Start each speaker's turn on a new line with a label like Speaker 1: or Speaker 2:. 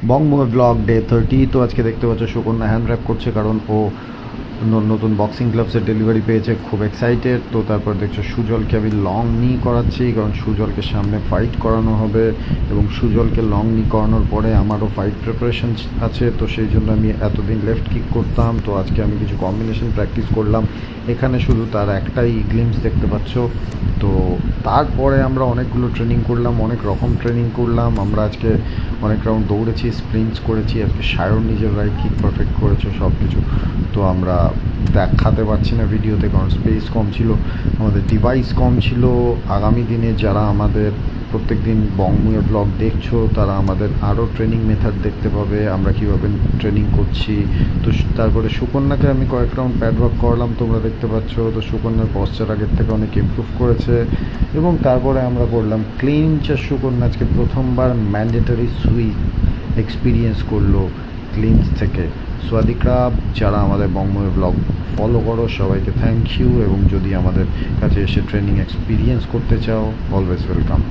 Speaker 1: বংময় blog day 30। তো আজকে দেখতে পাচ্ছ সুকন্যা হ্যান্ড র্যাপ করছে, কারণ ও নতুন বক্সিং গ্লাভসের ডেলিভারি পেয়েছে, খুব এক্সাইটেড। তো তারপর দেখছো সুজলকে আমি লং নি করাচ্ছি, কারণ সুজলকে সামনে ফাইট করানো হবে এবং সুজলকে লং নি করানোর পরে আমারও ফাইট প্রিপারেশন আছে। তো সেই জন্য আমি এতদিন লেফট কিক করতাম, তো আজকে আমি কিছু কম্বিনেশন প্র্যাকটিস করলাম। এখানে শুধু তার একটাই গ্লিমস দেখতে পাচ্ছ। তো তারপরে আমরা অনেকগুলো ট্রেনিং করলাম, অনেক রকম ট্রেনিং করলাম। আমরা আজকে অনেক রাউন্ড দৌড়েছি, স্প্রিন্টস করেছি। আজকে সায়র নিজের রাইট কিক পারফেক্ট করেছে, সব কিছু। তো আমরা দেখাতে পারছি না ভিডিওতে, কারণ স্পেস কম ছিল, আমাদের ডিভাইস কম ছিল। আগামী দিনে যারা আমাদের প্রত্যেক দিন বংময় ব্লগ দেখছো, তারা আমাদের আরও ট্রেনিং মেথড দেখতে পাবে, আমরা কীভাবে ট্রেনিং করছি। তো তারপরে সুকন্যাকে আমি কয়েক রাউন্ড প্যাড ওয়ার্ক করালাম, তোমরা দেখতে পাচ্ছ। তো সুকন্যার পশ্চার আগের থেকে অনেক ইমপ্রুভ করেছে। এবং তারপরে আমরা করলাম ক্লিনচ। আর সুকন্যা আজকে প্রথমবার ম্যান্ডেটরি সুইচ এক্সপিরিয়েন্স করলো ক্লিনচ থেকে। সোয়াদিকরা, যারা আমাদের বংময় ব্লগ ফলো করো, সবাইকে থ্যাংক ইউ। এবং যদি আমাদের কাছে এসে ট্রেনিং এক্সপিরিয়েন্স করতে চাও, অলওয়েজ ওয়েলকাম।